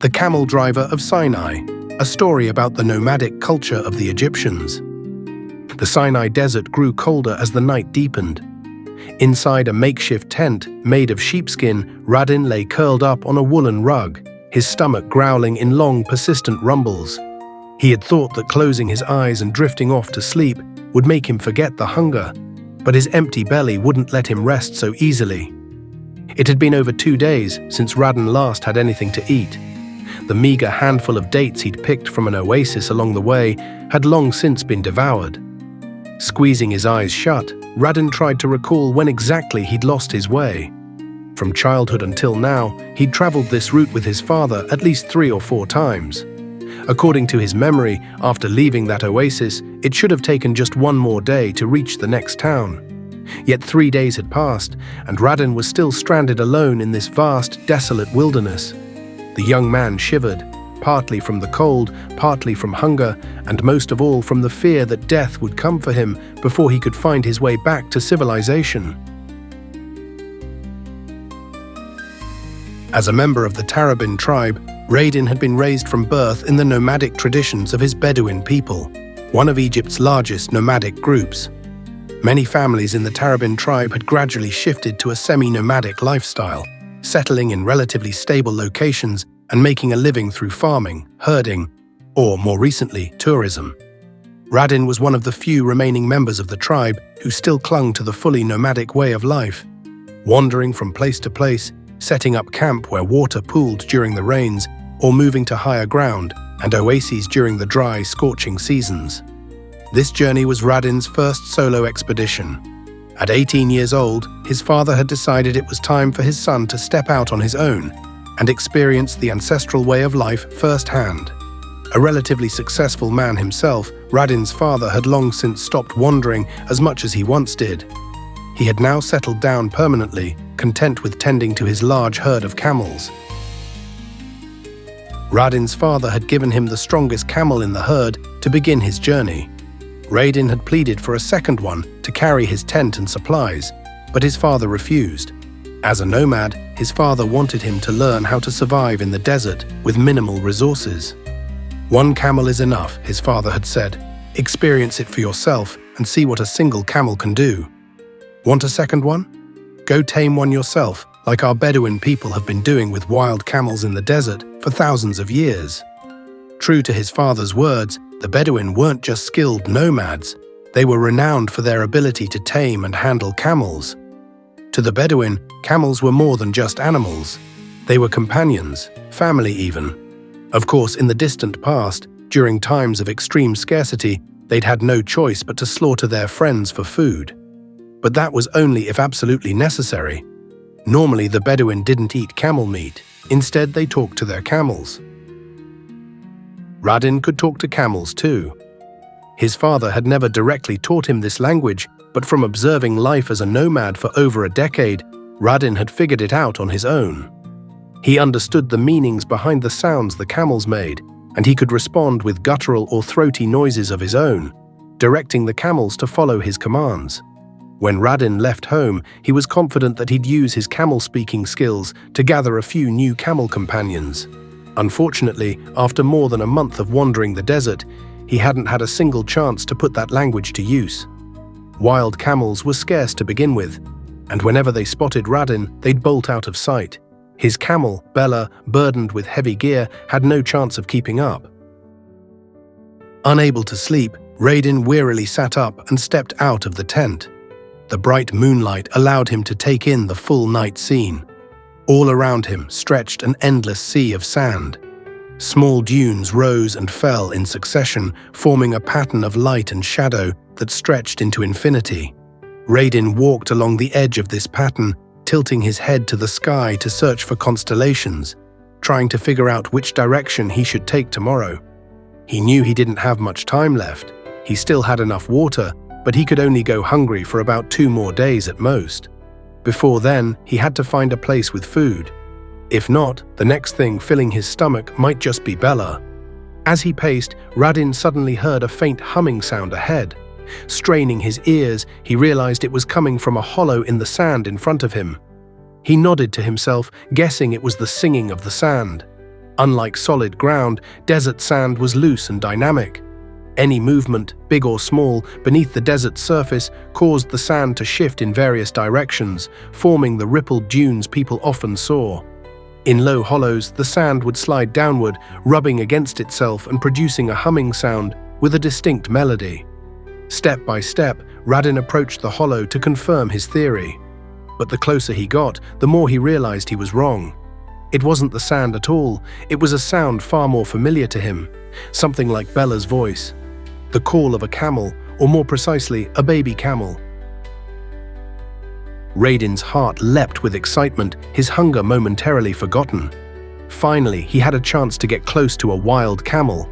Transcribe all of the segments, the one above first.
The Camel Driver of Sinai, a story about the nomadic culture of the Egyptians. The Sinai Desert grew colder as the night deepened. Inside a makeshift tent made of sheepskin, Radin lay curled up on a woolen rug, his stomach growling in long, persistent rumbles. He had thought that closing his eyes and drifting off to sleep would make him forget the hunger, but his empty belly wouldn't let him rest so easily. It had been over 2 days since Radin last had anything to eat. The meager handful of dates he'd picked from an oasis along the way had long since been devoured. Squeezing his eyes shut, Radin tried to recall when exactly he'd lost his way. From childhood until now, he'd traveled this route with his father at least 3 or 4 times. According to his memory, after leaving that oasis, it should have taken just 1 more day to reach the next town. Yet 3 days had passed, and Radin was still stranded alone in this vast, desolate wilderness. The young man shivered, partly from the cold, partly from hunger, and most of all from the fear that death would come for him before he could find his way back to civilization. As a member of the Tarabin tribe, Radin had been raised from birth in the nomadic traditions of his Bedouin people, one of Egypt's largest nomadic groups. Many families in the Tarabin tribe had gradually shifted to a semi-nomadic lifestyle, settling in relatively stable locations and making a living through farming, herding, or, more recently, tourism. Radin was one of the few remaining members of the tribe who still clung to the fully nomadic way of life, wandering from place to place, setting up camp where water pooled during the rains, or moving to higher ground and oases during the dry, scorching seasons. This journey was Radin's first solo expedition. At 18 years old, his father had decided it was time for his son to step out on his own and experience the ancestral way of life firsthand. A relatively successful man himself, Radin's father had long since stopped wandering as much as he once did. He had now settled down permanently, content with tending to his large herd of camels. Radin's father had given him the strongest camel in the herd to begin his journey. Radin had pleaded for a second one to carry his tent and supplies, but his father refused. As a nomad, his father wanted him to learn how to survive in the desert with minimal resources. "1 camel is enough," his father had said. "Experience it for yourself and see what a single camel can do. Want a second one? Go tame one yourself, like our Bedouin people have been doing with wild camels in the desert for thousands of years." True to his father's words, the Bedouin weren't just skilled nomads, they were renowned for their ability to tame and handle camels. To the Bedouin, camels were more than just animals. They were companions, family even. Of course, in the distant past, during times of extreme scarcity, they'd had no choice but to slaughter their friends for food. But that was only if absolutely necessary. Normally, the Bedouin didn't eat camel meat. Instead, they talked to their camels. Radin could talk to camels too. His father had never directly taught him this language, but from observing life as a nomad for over a decade, Radin had figured it out on his own. He understood the meanings behind the sounds the camels made, and he could respond with guttural or throaty noises of his own, directing the camels to follow his commands. When Radin left home, he was confident that he'd use his camel-speaking skills to gather a few new camel companions. Unfortunately, after more than a month of wandering the desert, he hadn't had a single chance to put that language to use. Wild camels were scarce to begin with, and whenever they spotted Radin, they'd bolt out of sight. His camel, Bella, burdened with heavy gear, had no chance of keeping up. Unable to sleep, Radin wearily sat up and stepped out of the tent. The bright moonlight allowed him to take in the full night scene. All around him stretched an endless sea of sand. Small dunes rose and fell in succession, forming a pattern of light and shadow that stretched into infinity. Radin walked along the edge of this pattern, tilting his head to the sky to search for constellations, trying to figure out which direction he should take tomorrow. He knew he didn't have much time left. He still had enough water, but he could only go hungry for about 2 more days at most. Before then, he had to find a place with food. If not, the next thing filling his stomach might just be Bella. As he paced, Radin suddenly heard a faint humming sound ahead. Straining his ears, he realized it was coming from a hollow in the sand in front of him. He nodded to himself, guessing it was the singing of the sand. Unlike solid ground, desert sand was loose and dynamic. Any movement, big or small, beneath the desert's surface caused the sand to shift in various directions, forming the rippled dunes people often saw. In low hollows, the sand would slide downward, rubbing against itself and producing a humming sound with a distinct melody. Step by step, Radin approached the hollow to confirm his theory. But the closer he got, the more he realized he was wrong. It wasn't the sand at all, it was a sound far more familiar to him, something like Bella's voice. The call of a camel, or more precisely, a baby camel. Radin's heart leapt with excitement, his hunger momentarily forgotten. Finally, he had a chance to get close to a wild camel.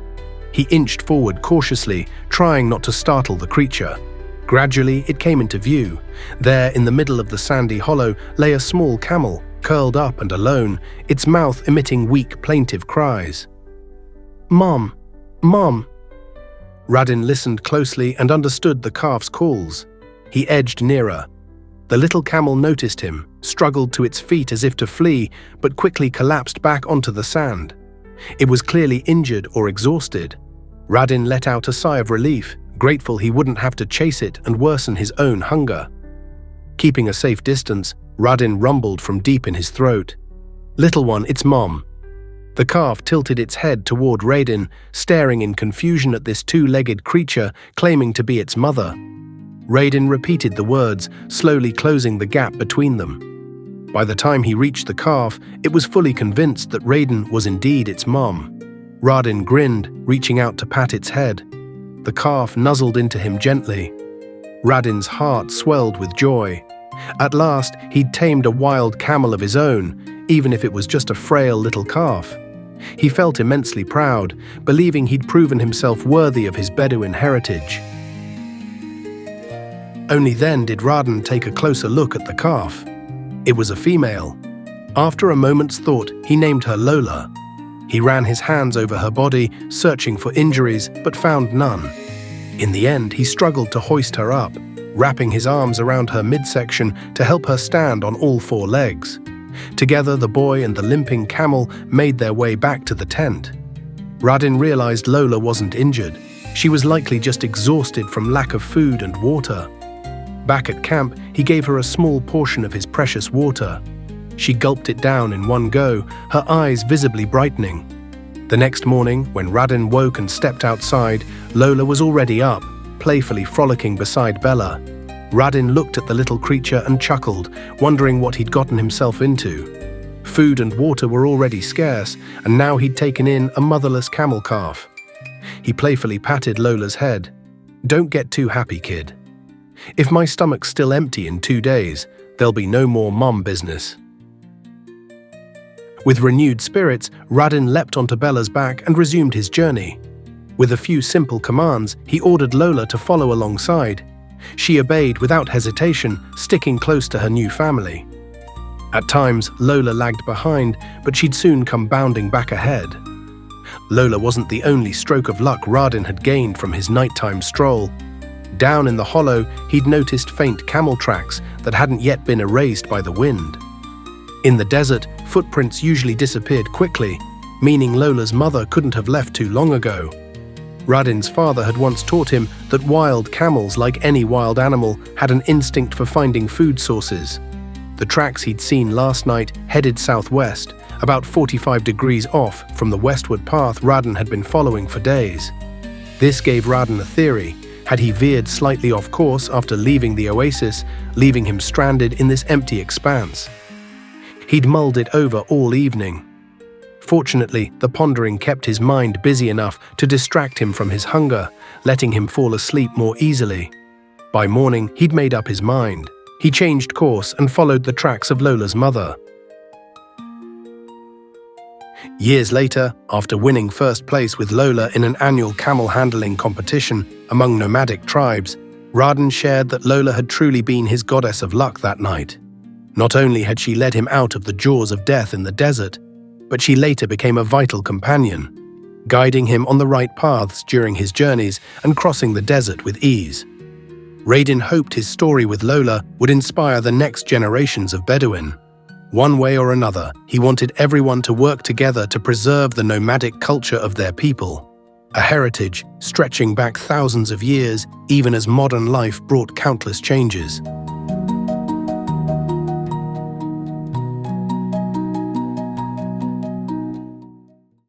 He inched forward cautiously, trying not to startle the creature. Gradually, it came into view. There, in the middle of the sandy hollow, lay a small camel, curled up and alone, its mouth emitting weak, plaintive cries. "Mom! Mom!" Radin listened closely and understood the calf's calls. He edged nearer. The little camel noticed him, struggled to its feet as if to flee, but quickly collapsed back onto the sand. It was clearly injured or exhausted. Radin let out a sigh of relief, grateful he wouldn't have to chase it and worsen his own hunger. Keeping a safe distance, Radin rumbled from deep in his throat. "Little one, it's Mom." The calf tilted its head toward Radin, staring in confusion at this two-legged creature claiming to be its mother. Radin repeated the words, slowly closing the gap between them. By the time he reached the calf, it was fully convinced that Radin was indeed its mom. Radin grinned, reaching out to pat its head. The calf nuzzled into him gently. Radin's heart swelled with joy. At last, he'd tamed a wild camel of his own, even if it was just a frail little calf. He felt immensely proud, believing he'd proven himself worthy of his Bedouin heritage. Only then did Radin take a closer look at the calf. It was a female. After a moment's thought, he named her Lola. He ran his hands over her body, searching for injuries, but found none. In the end, he struggled to hoist her up, wrapping his arms around her midsection to help her stand on all four legs. Together, the boy and the limping camel made their way back to the tent. Radin realized Lola wasn't injured. She was likely just exhausted from lack of food and water. Back at camp, he gave her a small portion of his precious water. She gulped it down in one go, her eyes visibly brightening. The next morning, when Radin woke and stepped outside, Lola was already up, playfully frolicking beside Bella. Radin looked at the little creature and chuckled, wondering what he'd gotten himself into. Food and water were already scarce, and now he'd taken in a motherless camel calf. He playfully patted Lola's head. "Don't get too happy, kid. If my stomach's still empty in 2 days, there'll be no more mom business." With renewed spirits, Radin leapt onto Bella's back and resumed his journey. With a few simple commands, he ordered Lola to follow alongside. She obeyed without hesitation, sticking close to her new family. At times, Lola lagged behind, but she'd soon come bounding back ahead. Lola wasn't the only stroke of luck Radin had gained from his nighttime stroll. Down in the hollow, he'd noticed faint camel tracks that hadn't yet been erased by the wind. In the desert, footprints usually disappeared quickly, meaning Lola's mother couldn't have left too long ago. Radin's father had once taught him that wild camels, like any wild animal, had an instinct for finding food sources. The tracks he'd seen last night headed southwest, about 45 degrees off from the westward path Radin had been following for days. This gave Radin a theory. Had he veered slightly off course after leaving the oasis, leaving him stranded in this empty expanse? He'd mulled it over all evening. Fortunately, the pondering kept his mind busy enough to distract him from his hunger, letting him fall asleep more easily. By morning, he'd made up his mind. He changed course and followed the tracks of Lola's mother. Years later, after winning first place with Lola in an annual camel handling competition among nomadic tribes, Radin shared that Lola had truly been his goddess of luck that night. Not only had she led him out of the jaws of death in the desert, but she later became a vital companion, guiding him on the right paths during his journeys and crossing the desert with ease. Radin hoped his story with Lola would inspire the next generations of Bedouin. One way or another, he wanted everyone to work together to preserve the nomadic culture of their people, a heritage stretching back thousands of years, even as modern life brought countless changes.